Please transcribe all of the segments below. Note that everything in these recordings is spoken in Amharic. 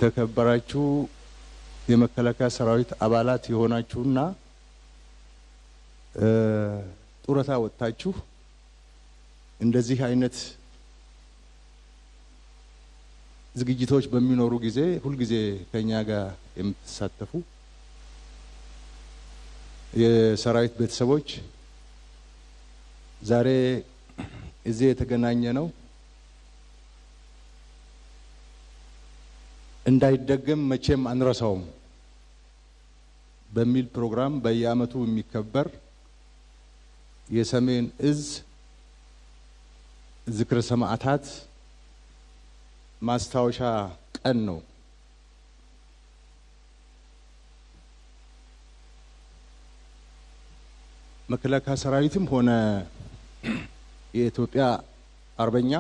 የተከበራችሁ የመከላከያ ሰራዊት አባላት የሆናችሁና ጡረታ ወጣችሁ እንደዚህ አይነት ዝግጅቶች በሚኖሩ ጊዜ ሁሉ ጊዜ ከኛ ጋር የምትሳተፉ የሰራዊት ቤተሰቦች ዛሬ እዚህ የተገናኘ ነው እንዳይደገም መቼም አንረሳውም በሚል ፕሮግራም በየአመቱ የሚከበር የሰሜን እዝ ዝክረ ሰማዕታት ማስታወሻ ቀን ነው። መከላከያ ሰራዊትም ሆነ የኢትዮጵያ አርበኛ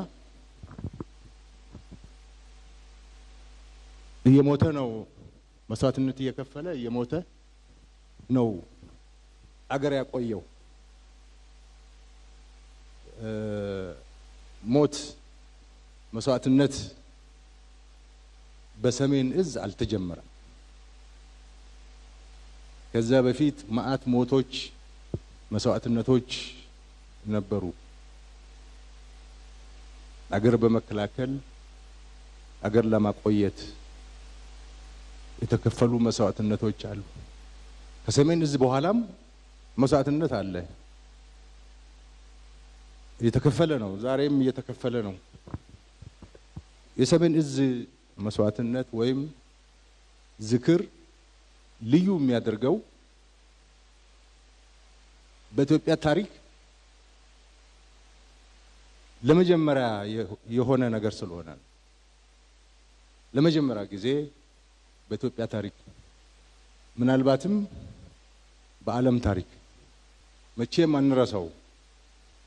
እየሞተ ነው፣ መስዋዕትነት እየከፈለ እየሞተ ነው አገር ያቆየው። ሞት መስዋዕትነት በሰሜን እዝ አልተጀመረም። ከዛ በፊት ማአት ሞቶች መስዋዕትነቶች ነበሩ። አገር በመከላከል አገር ለማቆየት የተከፈሉ መስዋዕትነቶች አሉ። ከሰሜን እዝ በኋላም መስዋዕትነት አለ፣ የተከፈለ ነው፣ ዛሬም እየተከፈለ ነው። የሰሜን እዝ መስዋዕትነት ወይም ዝክር ልዩ የሚያደርገው በኢትዮጵያ ታሪክ ለመጀመሪያ የሆነ ነገር ስለሆነ ነው። ለመጀመሪያ ጊዜ በኢትዮጵያ ታሪክ ምናልባትም በዓለም ታሪክ መቼም አንረሳው፣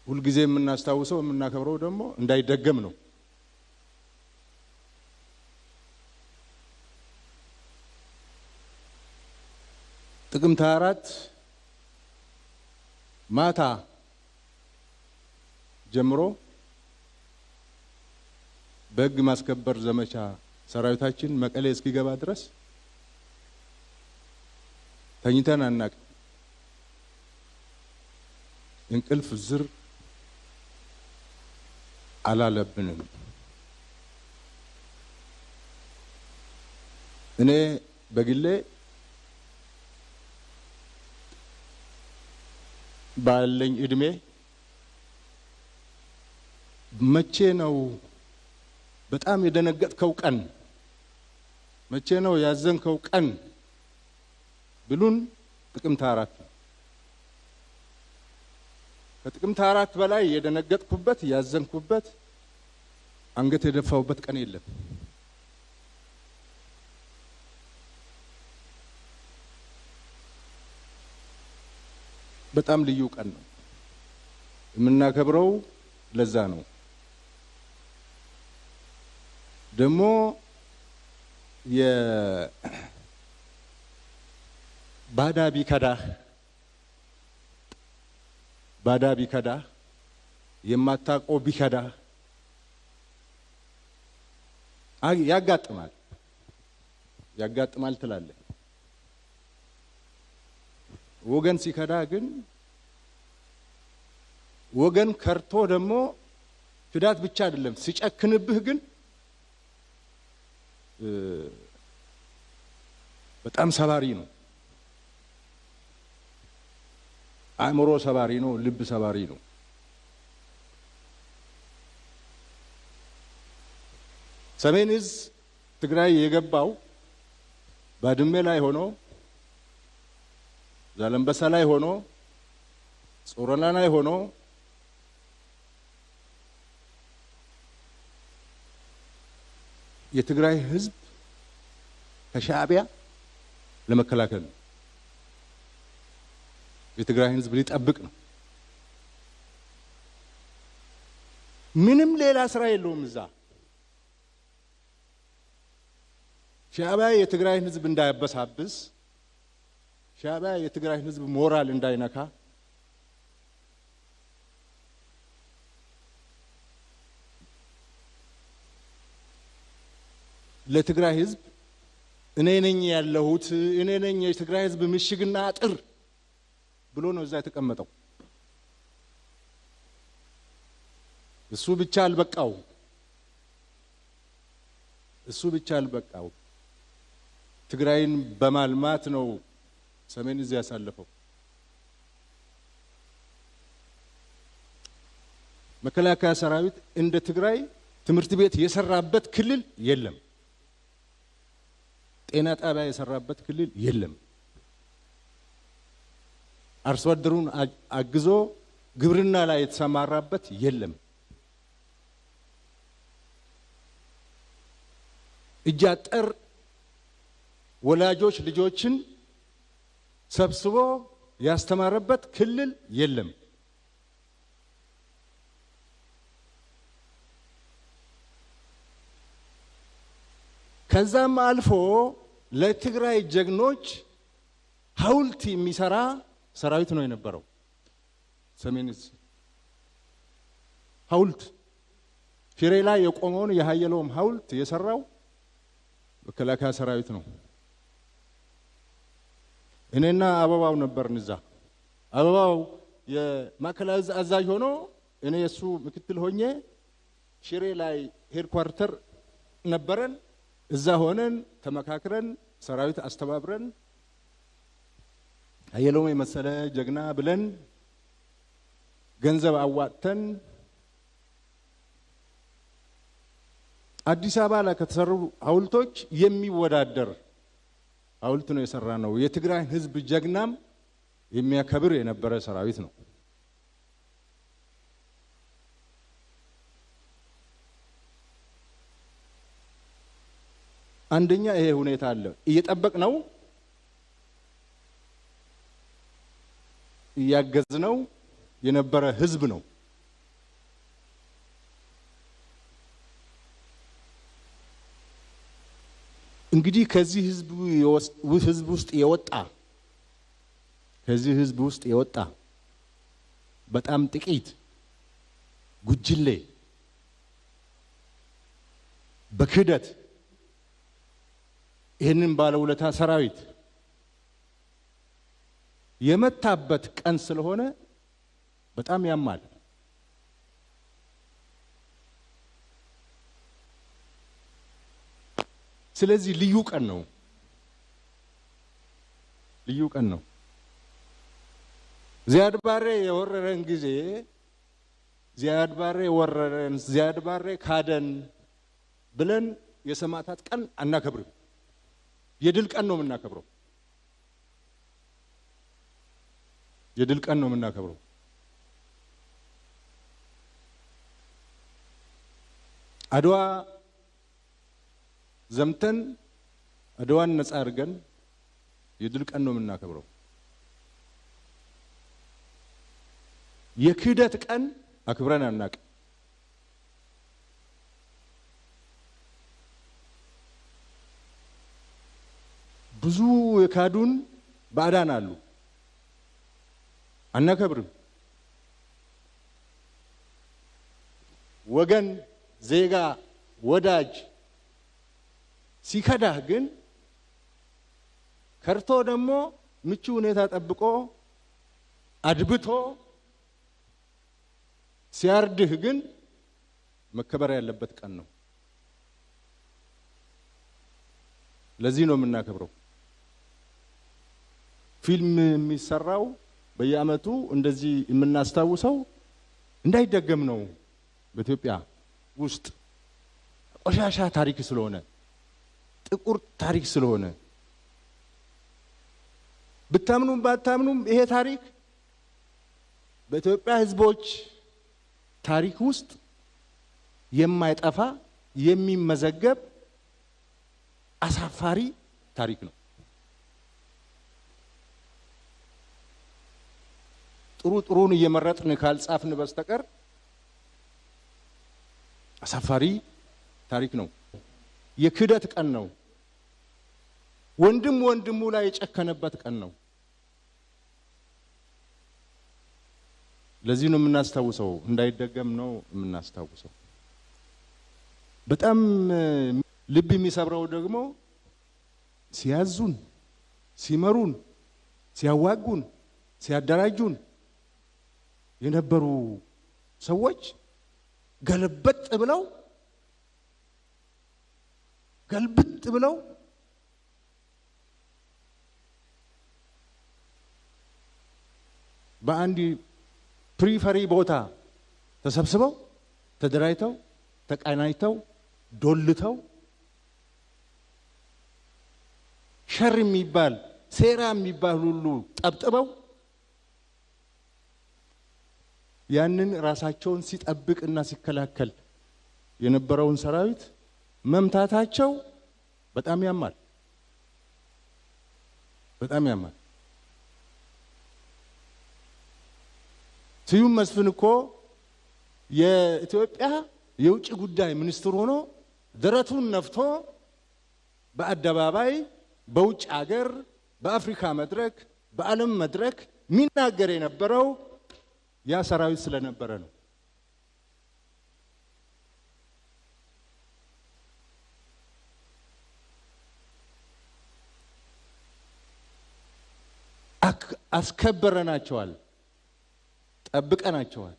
ሁሉ ጊዜ የምናስታውሰው የምናከብረው ደግሞ እንዳይደገም ነው። ጥቅምት 24 ማታ ጀምሮ በሕግ ማስከበር ዘመቻ ሰራዊታችን መቀሌ እስኪገባ ድረስ ተኝተን አናውቅም። እንቅልፍ ዝር አላለብንም። እኔ በግሌ ባለኝ እድሜ መቼ ነው በጣም የደነገጥከው ቀን፣ መቼ ነው ያዘንከው ቀን ብሉን ጥቅምት 4 ነው። ከጥቅምት 4 በላይ የደነገጥኩበት ያዘንኩበት አንገት የደፋውበት ቀን የለም። በጣም ልዩ ቀን ነው የምናከብረው። ለዛ ነው ደግሞ ባዳ ቢከዳ የማታውቀው ቢከዳ ያጋጥማል ትላለህ። ወገን ሲከዳ ግን ወገን ከርቶ ደግሞ ክዳት ብቻ አይደለም ሲጨክንብህ ግን በጣም ሰባሪ ነው። አእምሮ ሰባሪ ነው፣ ልብ ሰባሪ ነው። ሰሜን እዝ ትግራይ የገባው ባድመ ላይ ሆኖ፣ ዛላምበሳ ላይ ሆኖ፣ ጾረና ላይ ሆኖ የትግራይ ህዝብ ከሻዕቢያ ለመከላከል ነው። የትግራይ ህዝብ ሊጠብቅ ነው። ምንም ሌላ ስራ የለውም። እዛ ሻዕቢያ የትግራይ ህዝብ እንዳያበሳብስ፣ ሻዕቢያ የትግራይ ህዝብ ሞራል እንዳይነካ ለትግራይ ህዝብ እኔ ነኝ ያለሁት እኔ ነኝ የትግራይ ህዝብ ምሽግና አጥር ብሎ ነው እዛ የተቀመጠው። እሱ ብቻ አልበቃው ትግራይን በማልማት ነው ሰሜን እዚህ ያሳለፈው። መከላከያ ሰራዊት እንደ ትግራይ ትምህርት ቤት የሰራበት ክልል የለም። ጤና ጣቢያ የሰራበት ክልል የለም። አርሶ አደሩን አግዞ ግብርና ላይ የተሰማራበት የለም። እጅ አጠር ወላጆች ልጆችን ሰብስቦ ያስተማረበት ክልል የለም። ከዛም አልፎ ለትግራይ ጀግኖች ሐውልት የሚሰራ ሰራዊት ነው የነበረው። ሰሜን እዝ ሐውልት ሽሬ ላይ የቆመውን የሃየሎም ሐውልት የሰራው መከላከያ ሰራዊት ነው። እኔና አበባው ነበርን እዛ። አበባው የማዕከላዊ እዝ አዛዥ ሆኖ እኔ የሱ ምክትል ሆኜ ሽሬ ላይ ሄድኳርተር ነበረን። እዛ ሆነን ተመካክረን ሰራዊት አስተባብረን ሃየሎም የመሰለ ጀግና ብለን ገንዘብ አዋጥተን አዲስ አበባ ላይ ከተሰሩ ሐውልቶች የሚወዳደር ሐውልት ነው የሰራ ነው። የትግራይ ህዝብ ጀግናም የሚያከብር የነበረ ሰራዊት ነው። አንደኛ ይሄ ሁኔታ አለ። እየጠበቅነው እያገዝነው የነበረ ህዝብ ነው። እንግዲህ ከዚህ ህዝብ ውስጥ የወጣ በጣም ጥቂት ጉጅሌ በክህደት ይህንን ባለውለታ ሰራዊት የመታበት ቀን ስለሆነ በጣም ያማል። ስለዚህ ልዩ ቀን ነው። ዚያድ ባሬ የወረረን ጊዜ ዚያድ ባሬ ወረረን፣ ዚያድ ባሬ ካደን ብለን የሰማዕታት ቀን አናከብርም። የድል ቀን ነው የምናከብረው። አድዋ ዘምተን አድዋን ነጻ አድርገን የድል ቀን ነው የምናከብረው። የክህደት ቀን አክብረን አናውቅም። ብዙ የካዱን ባዕዳን አሉ፣ አናከብርም። ወገን፣ ዜጋ፣ ወዳጅ ሲከዳህ ግን ከርቶ ደግሞ ምቹ ሁኔታ ጠብቆ አድብቶ ሲያርድህ ግን መከበር ያለበት ቀን ነው። ለዚህ ነው የምናከብረው። ፊልም የሚሰራው በየአመቱ እንደዚህ የምናስታውሰው እንዳይደገም ነው። በኢትዮጵያ ውስጥ ቆሻሻ ታሪክ ስለሆነ፣ ጥቁር ታሪክ ስለሆነ ብታምኑም ባታምኑም ይሄ ታሪክ በኢትዮጵያ ህዝቦች ታሪክ ውስጥ የማይጠፋ የሚመዘገብ አሳፋሪ ታሪክ ነው። ጥሩን እየመረጥን ካልጻፍን በስተቀር አሳፋሪ ታሪክ ነው። የክህደት ቀን ነው። ወንድም ወንድሙ ላይ የጨከነበት ቀን ነው። ለዚህ ነው የምናስታውሰው፣ እንዳይደገም ነው የምናስታውሰው። በጣም ልብ የሚሰብረው ደግሞ ሲያዙን ሲመሩን ሲያዋጉን ሲያደራጁን የነበሩ ሰዎች ገልብጥ ብለው በአንድ ፕሪፈሪ ቦታ ተሰብስበው ተደራጅተው ተቀናጅተው ዶልተው ሸር የሚባል ሴራ የሚባል ሁሉ ጠብጥበው ያንን ራሳቸውን ሲጠብቅና ሲከላከል የነበረውን ሰራዊት መምታታቸው በጣም ያማል። ስዩም መስፍን እኮ የኢትዮጵያ የውጭ ጉዳይ ሚኒስትር ሆኖ ደረቱን ነፍቶ በአደባባይ በውጭ ሀገር በአፍሪካ መድረክ በዓለም መድረክ ሚናገር የነበረው ያ ሰራዊት ስለነበረ ነው። አስከበረናቸዋል፣ ጠብቀናቸዋል።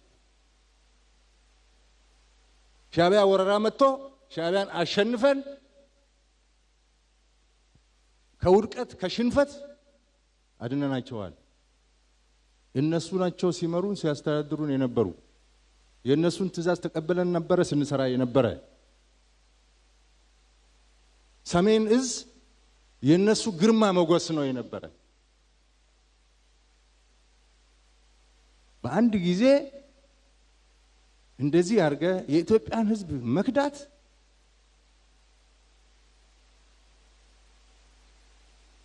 ሻዕቢያ ወረራ መጥቶ ሻዕቢያን አሸንፈን ከውድቀት ከሽንፈት አድነናቸዋል። እነሱ ናቸው ሲመሩን ሲያስተዳድሩን የነበሩ። የእነሱን ትእዛዝ ተቀበለን ነበረ ስንሰራ የነበረ። ሰሜን እዝ የእነሱ ግርማ ሞገስ ነው የነበረ። በአንድ ጊዜ እንደዚህ አድርገ የኢትዮጵያን ሕዝብ መክዳት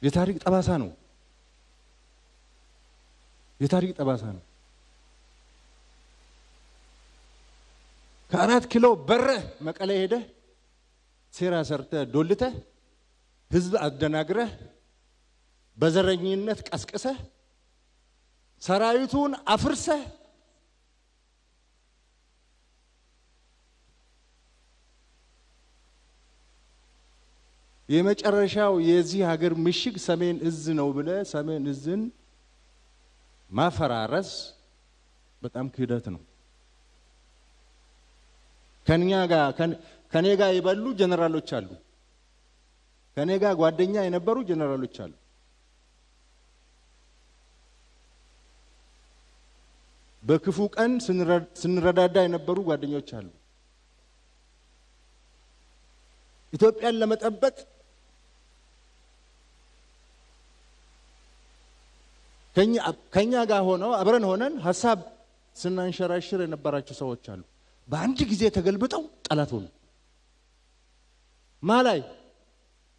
የታሪክ ጠባሳ ነው። የታሪክ ጠባሳ ነው። ከ4 ኪሎ በረህ መቀሌ ሄደህ ሴራ ሰርተህ ዶልተህ ሕዝብ አደናግረህ በዘረኝነት ቀስቅሰህ ሰራዊቱን አፍርሰህ የመጨረሻው የዚህ ሀገር ምሽግ ሰሜን እዝ ነው ብለህ ሰሜን እዝን ማፈራረስ በጣም ክህደት ነው። ከኔ ጋር የበሉ ጀነራሎች አሉ። ከኔ ጋር ጓደኛ የነበሩ ጀነራሎች አሉ። በክፉ ቀን ስንረዳዳ የነበሩ ጓደኞች አሉ። ኢትዮጵያን ለመጠበቅ ከኛ ጋር ሆነው አብረን ሆነን ሐሳብ ስናንሸራሽር የነበራቸው ሰዎች አሉ። በአንድ ጊዜ ተገልብጠው ጠላት ሆኑ። ማላይ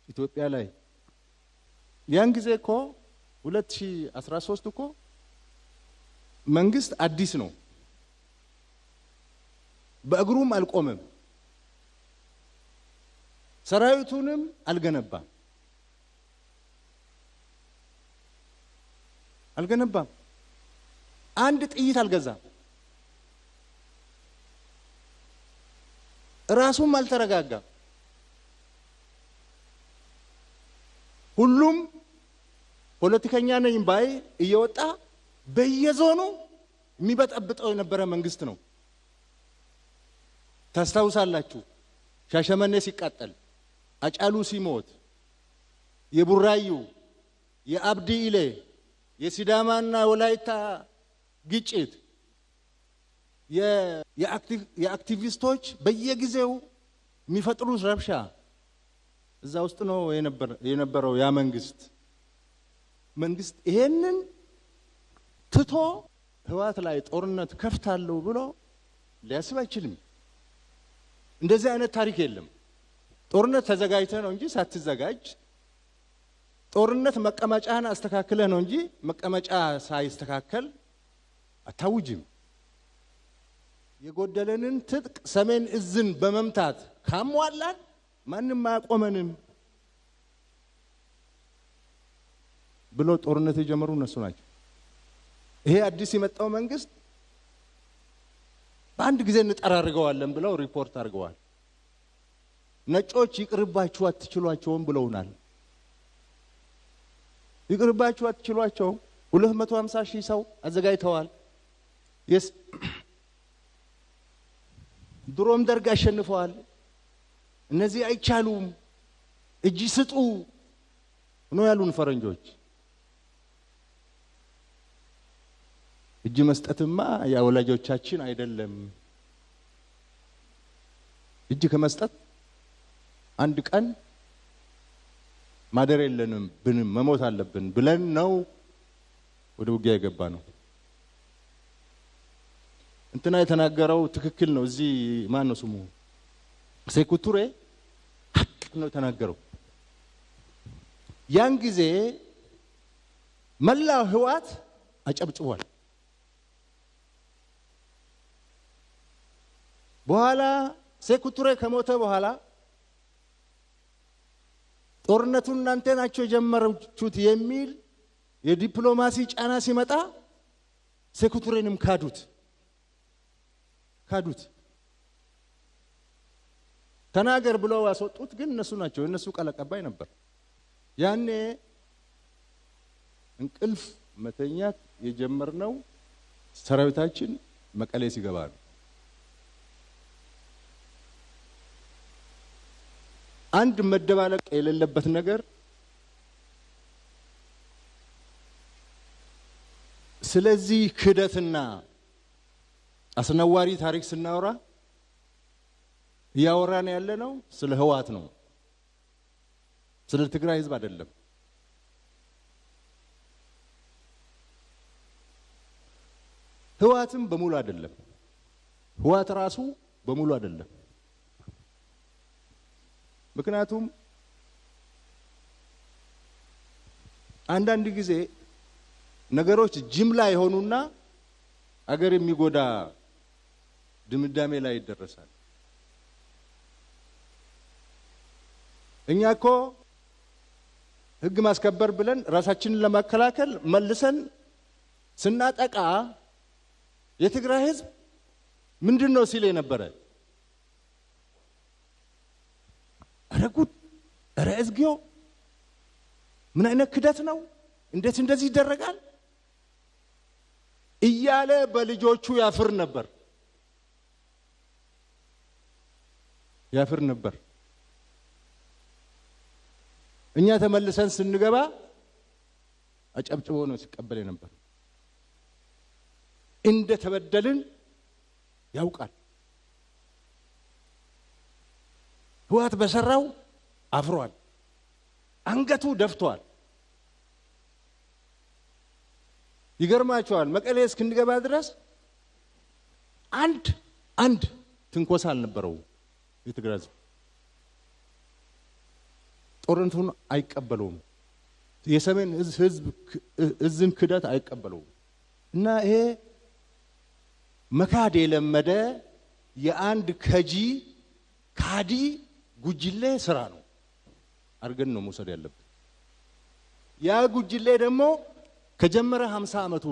ኢትዮጵያ ላይ ያን ጊዜ እኮ 2013 እኮ መንግስት አዲስ ነው። በእግሩም አልቆመም። ሰራዊቱንም አልገነባም። አንድ ጥይት አልገዛም። ራሱም አልተረጋጋም። ሁሉም ፖለቲከኛ ነኝ ባይ እየወጣ በየዞኑ የሚበጠብጠው የነበረ መንግስት ነው። ታስታውሳላችሁ? ሻሸመኔ ሲቃጠል፣ አጫሉ ሲሞት፣ የቡራዩ የአብዲ ኢሌ የሲዳማና ወላይታ ግጭት፣ የአክቲቪስቶች በየጊዜው የሚፈጥሩት ረብሻ እዛ ውስጥ ነው የነበረው ያ መንግስት ይሄንን ትቶ ህወሓት ላይ ጦርነት ከፍታለሁ ብሎ ሊያስብ አይችልም። እንደዚህ አይነት ታሪክ የለም። ጦርነት ተዘጋጅተህ ነው እንጂ ሳትዘጋጅ፣ ጦርነት መቀመጫህን አስተካክለህ ነው እንጂ መቀመጫ ሳይስተካከል አታውጅም። የጎደለንን ትጥቅ ሰሜን እዝን በመምታት ካሟላን ማንም አያቆመንም ብሎ ጦርነት የጀመሩ እነሱ ናቸው። ይሄ አዲስ የመጣው መንግስት በአንድ ጊዜ እንጠራርገዋለን ብለው ሪፖርት አድርገዋል። ነጮች ይቅርባችሁ አትችሏቸውም ብለውናል። ይቅርባችሁ አትችሏቸው 250 ሺህ ሰው አዘጋጅተዋል ድሮም ደርግ አሸንፈዋል እነዚህ አይቻሉም እጅ ስጡ ነው ያሉን ፈረንጆች እጅ መስጠትማ ያወላጆቻችን አይደለም እጅ ከመስጠት አንድ ቀን ማደር የለንም ብንም መሞት አለብን ብለን ነው ወደ ውጊያ የገባ ነው እንትና የተናገረው ትክክል ነው እዚህ ማን ነው ስሙ ሴኩቱሬ ሐቅ ነው የተናገረው ያን ጊዜ መላው ህዋት አጨብጭቧል በኋላ ሴኩቱሬ ከሞተ በኋላ ጦርነቱን እናንተ ናችሁ የጀመራችሁት የሚል የዲፕሎማሲ ጫና ሲመጣ ሴኩቱሬንም ካዱት ተናገር ብለው ያስወጡት ግን እነሱ ናቸው እነሱ ቀለቀባይ ነበር ያኔ እንቅልፍ መተኛት የጀመርነው ሰራዊታችን መቀሌ ሲገባ ነው አንድ መደባለቅ የሌለበት ነገር ስለዚህ ክደትና አስነዋሪ ታሪክ ስናወራ ያወራን ያለ ነው ስለ ህዋት ነው ስለ ትግራይ ህዝብ አይደለም ህዋትም በሙሉ አይደለም ህዋት ራሱ በሙሉ አይደለም ምክንያቱም አንዳንድ ጊዜ ነገሮች ጅምላ ይሆኑና አገር የሚጎዳ ድምዳሜ ላይ ይደረሳል እኛኮ ህግ ማስከበር ብለን ራሳችንን ለማከላከል መልሰን ስናጠቃ የትግራይ ህዝብ ምንድነው ሲል የነበረ አረጉት አረዝጊዮ ምን አይነት ክደት ነው እንዴት እንደዚህ ይደረጋል እያለ በልጆቹ ያፍር ነበር እኛ ተመልሰን ስንገባ አጨብጭቦ ነው ሲቀበል ነበር እንደ ተበደልን ያውቃል ህዋት በሰራው አፍሯል አንገቱ ደፍቷል ይገርማቸዋል መቀሌ እስክንገባ ድረስ አንድ ትንኮሳ አልነበረው የትግራይ ህዝብ ጦርነቱን አይቀበሉም የሰሜን ህዝብ እዝን ክደት አይቀበሉም እና ይሄ መካድ የለመደ የአንድ ካዲ ጉጅሌ ስራ ነው አርገን ነው መውሰድ ያለብን ያ ጉጅሌ ደግሞ ከጀመረ 50 አመቱ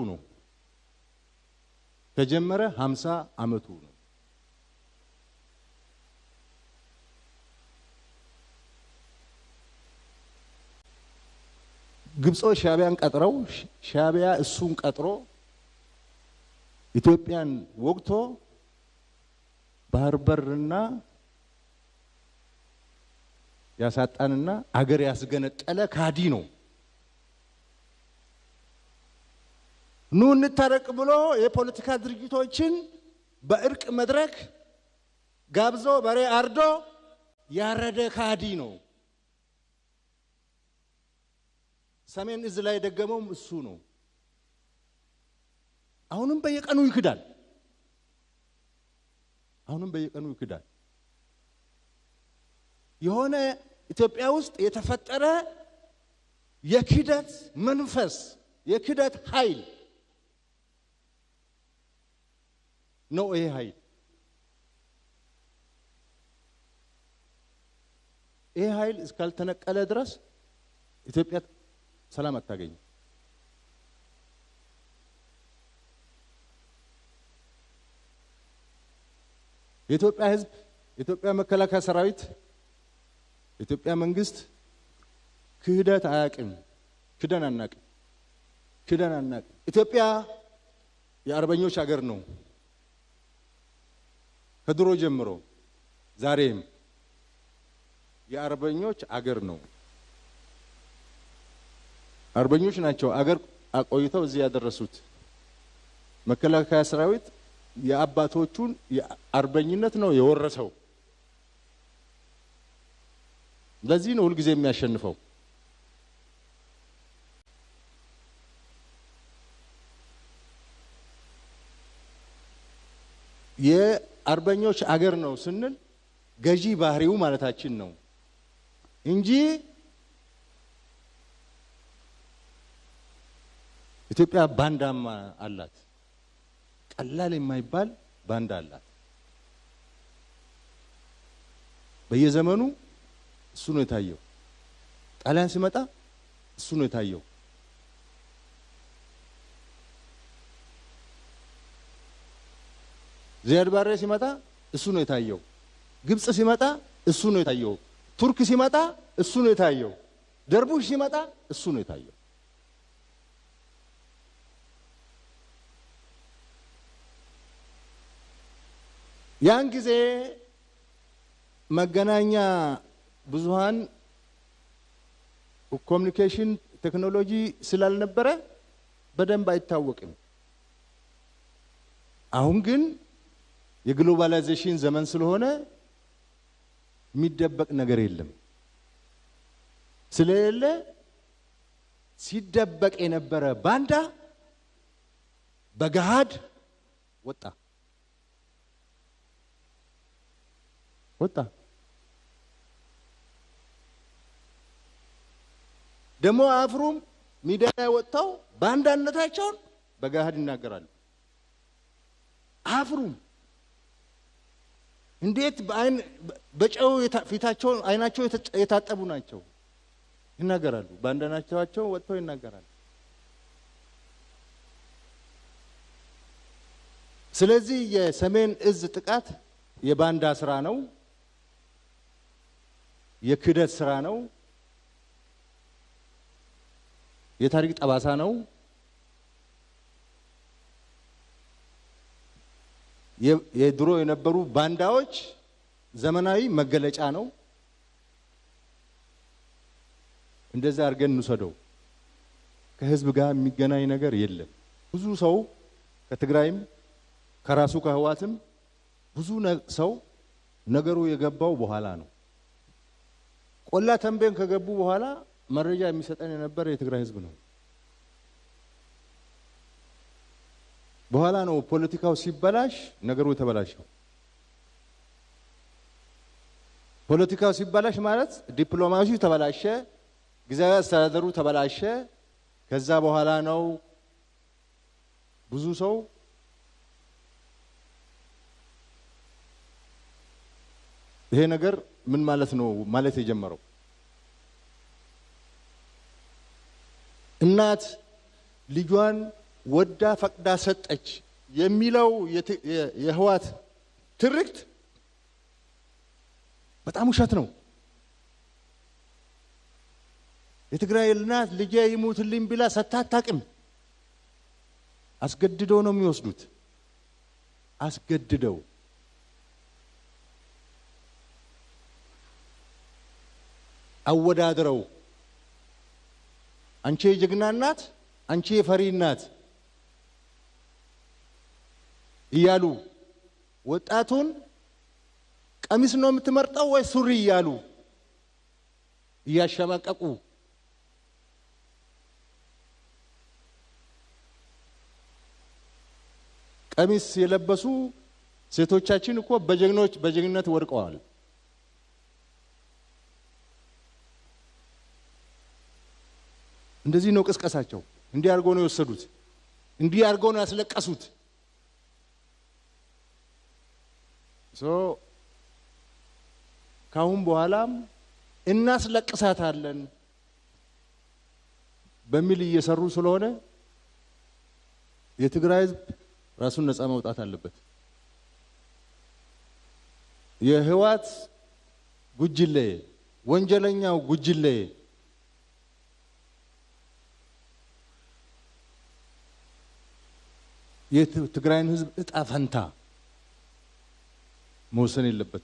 ነው ግብጾች ሻቢያን ቀጥረው ሻቢያ እሱን ቀጥሮ ኢትዮጵያን ወግቶ ባህር በርና ያሳጣንና አገር ያስገነጠለ ካዲ ነው ኑ እንታረቅ ብሎ የፖለቲካ ድርጅቶችን በእርቅ መድረክ ጋብዞ በሬ አርዶ ያረደ ካዲ ነው ሰሜን እዝ ላይ ደገመው እሱ ነው አሁንም በየቀኑ ይክዳል የሆነ ኢትዮጵያ ውስጥ የተፈጠረ የክደት መንፈስ የክደት ኃይል ነው ይሄ ኃይል እስካልተነቀለ ድረስ ኢትዮጵያ ሰላም አታገኝ የኢትዮጵያ ህዝብ የኢትዮጵያ መከላከያ ሰራዊት የኢትዮጵያ መንግስት ክህደት አያውቅም ክደን አናቅ። ኢትዮጵያ የአርበኞች ሀገር ነው ከድሮ ጀምሮ፣ ዛሬም የአርበኞች ሀገር ነው። አርበኞች ናቸው አገር አቆይተው እዚህ ያደረሱት። መከላከያ ሰራዊት የአባቶቹን የአርበኝነት ነው የወረሰው። ለዚህ ነው ሁልጊዜ የሚያሸንፈው። የአርበኞች አገር ነው ስንል ገዢ ባህሪው ማለታችን ነው እንጂ ኢትዮጵያ ባንዳማ አላት። ቀላል የማይባል ባንዳ አላት። በየዘመኑ እሱ ነው የታየው። ጣሊያን ሲመጣ እሱ ነው የታየው። ዚያድ ባሬ ሲመጣ እሱ ነው የታየው። ግብጽ ሲመጣ እሱ ነው የታየው። ቱርክ ሲመጣ እሱ ነው የታየው። ደርቡሽ ሲመጣ እሱ ነው የታየው። ያን ጊዜ መገናኛ ብዙሃን ኮሙኒኬሽን ቴክኖሎጂ ስላልነበረ በደንብ አይታወቅም። አሁን ግን የግሎባላይዜሽን ዘመን ስለሆነ የሚደበቅ ነገር የለም። ስለሌለ ሲደበቅ የነበረ ባንዳ በገሃድ ወጣ። ደሞ አፍሩም ሚዲያ ላይ ወጣው ባንዳነታቸውን በገሃድ ይናገራሉ። አፍሩም እንዴት በአይን በጨው ፊታቸው አይናቸው የታጠቡ ናቸው ይናገራሉ። ባንዳነታቸው ወጥተው ይናገራሉ። ስለዚህ የሰሜን እዝ ጥቃት የባንዳ ስራ ነው፣ የክደት ስራ ነው፣ የታሪክ ጠባሳ ነው። የድሮ የነበሩ ባንዳዎች ዘመናዊ መገለጫ ነው። እንደዛ አድርገን እንውሰደው። ከህዝብ ጋር የሚገናኝ ነገር የለም። ብዙ ሰው ከትግራይም ከራሱ ከህዋትም ብዙ ሰው ነገሩ የገባው በኋላ ነው። ቆላ ተንቤን ከገቡ በኋላ መረጃ የሚሰጠን የነበረ የትግራይ ህዝብ ነው። በኋላ ነው ፖለቲካው ሲበላሽ ነገሩ የተበላሸው። ፖለቲካው ሲበላሽ ማለት ዲፕሎማሲው ተበላሸ፣ ጊዜያዊ አስተዳደሩ ተበላሸ። ከዛ በኋላ ነው ብዙ ሰው ይሄ ነገር ምን ማለት ነው ማለት የጀመረው። እናት ልጇን ወዳ ፈቅዳ ሰጠች የሚለው የህዋት ትርክት በጣም ውሸት ነው። የትግራይ እናት ልጄ ይሙትልኝ ብላ ሰታታቅም። አስገድደው ነው የሚወስዱት። አስገድደው አወዳድረው አንቺ የጀግና እናት፣ አንቺ የፈሪ እናት እያሉ ወጣቱን ቀሚስ ነው የምትመርጠው ወይ ሱሪ እያሉ እያሸማቀቁ ቀሚስ የለበሱ ሴቶቻችን እኮ በጀግንነት ወድቀዋል። እንደዚህ ነው ቅስቀሳቸው። እንዲህ አድርገው ነው የወሰዱት። እንዲህ አድርገው ነው ያስለቀሱት። ካሁን በኋላም እናስለቅሳታለን በሚል እየሰሩ ስለሆነ የትግራይ ህዝብ ራሱን ነፃ ማውጣት አለበት። የህዋት ጉጅሌ ወንጀለኛው ጉጅሌ የትግራይን ህዝብ እጣ ፈንታ መወሰን የለበት።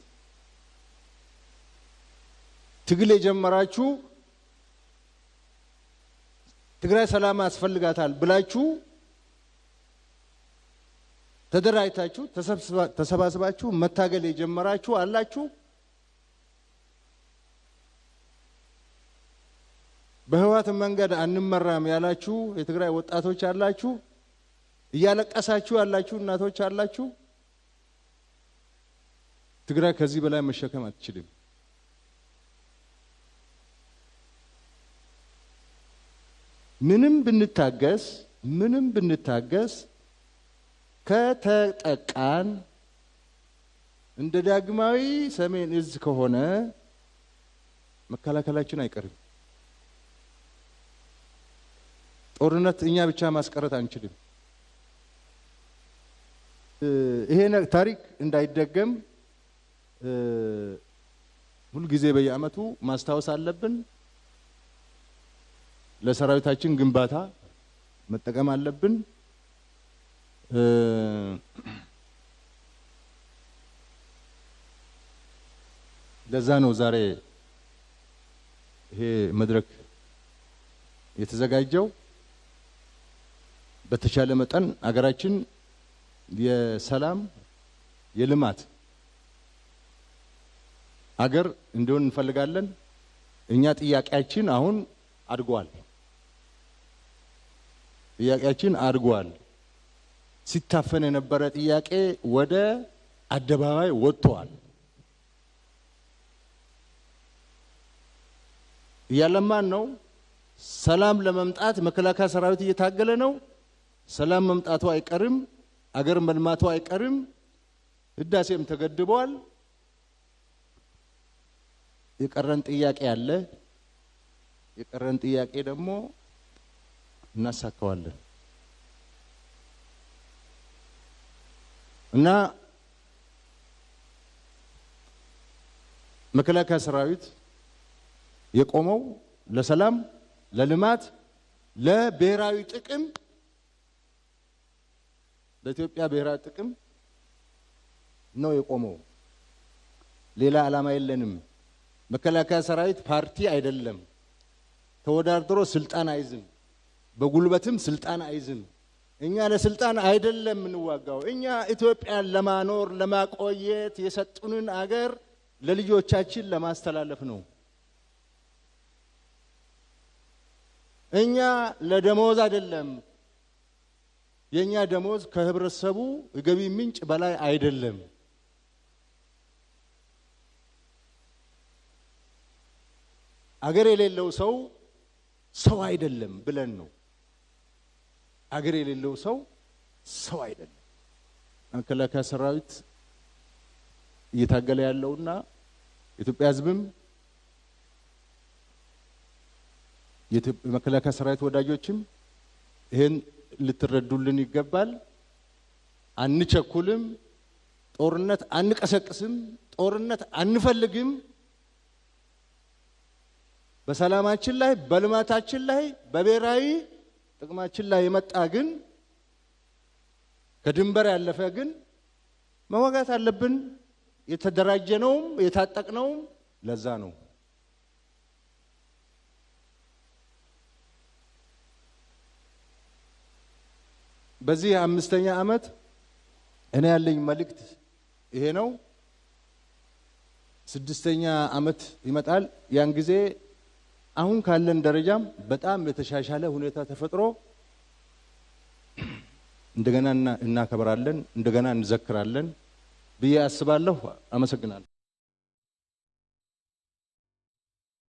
ትግል የጀመራችሁ ትግራይ ሰላም ያስፈልጋታል ብላችሁ ተደራጅታችሁ ተሰባስባችሁ መታገል የጀመራችሁ አላችሁ። በህዋት መንገድ አንመራም ያላችሁ የትግራይ ወጣቶች አላችሁ። እያለቀሳችሁ ያላችሁ እናቶች አላችሁ። ትግራይ ከዚህ በላይ መሸከም አትችልም። ምንም ብንታገስ ከተጠቃን እንደ ዳግማዊ ሰሜን እዝ ከሆነ መከላከላችን አይቀርም። ጦርነት እኛ ብቻ ማስቀረት አንችልም። ይሄ ታሪክ እንዳይደገም ሁሉ ጊዜ በየአመቱ ማስታወስ አለብን። ለሰራዊታችን ግንባታ መጠቀም አለብን። ለዛ ነው ዛሬ ይሄ መድረክ የተዘጋጀው። በተቻለ መጠን አገራችን የሰላም የልማት አገር እንዲሆን እንፈልጋለን። እኛ ጥያቄያችን አሁን አድጓል። ሲታፈን የነበረ ጥያቄ ወደ አደባባይ ወጥቷል። እያለማን ነው። ሰላም ለመምጣት መከላከያ ሰራዊት እየታገለ ነው። ሰላም መምጣቱ አይቀርም። አገር መልማቱ አይቀርም። ህዳሴም ተገድቧል። የቀረን ጥያቄ አለ። የቀረን ጥያቄ ደግሞ እናሳካዋለን እና መከላከያ ሰራዊት የቆመው ለሰላም፣ ለልማት፣ ለብሔራዊ ጥቅም በኢትዮጵያ ብሔራዊ ጥቅም ነው የቆመው። ሌላ ዓላማ የለንም። መከላከያ ሰራዊት ፓርቲ አይደለም። ተወዳድሮ ስልጣን አይዝም። በጉልበትም ስልጣን አይዝም። እኛ ለስልጣን አይደለም እንዋጋው። እኛ ኢትዮጵያን ለማኖር ለማቆየት የሰጡንን አገር ለልጆቻችን ለማስተላለፍ ነው። እኛ ለደሞዝ አይደለም። የኛ ደሞዝ ከህብረተሰቡ የገቢ ምንጭ በላይ አይደለም። አገር የሌለው ሰው አይደለም ብለን ነው። አገር የሌለው ሰው አይደለም። መከላከያ ሰራዊት እየታገለ ያለውና የኢትዮጵያ ህዝብም የመከላከያ ሰራዊት ወዳጆችም ይሄን ልትረዱልን ይገባል። አንቸኩልም። ጦርነት አንቀሰቅስም። ጦርነት አንፈልግም። በሰላማችን ላይ፣ በልማታችን ላይ፣ በብሔራዊ ጥቅማችን ላይ የመጣ ግን ከድንበር ያለፈ ግን መዋጋት አለብን። የተደራጀነውም የታጠቅነውም ለዛ ነው። በዚህ 5ኛ ዓመት እኔ ያለኝ መልእክት ይሄ ነው። 6ኛ ዓመት ይመጣል። ያን ጊዜ አሁን ካለን ደረጃም በጣም የተሻሻለ ሁኔታ ተፈጥሮ እንደገና እናከብራለን፣ እንደገና እንዘክራለን ብዬ አስባለሁ። አመሰግናለሁ።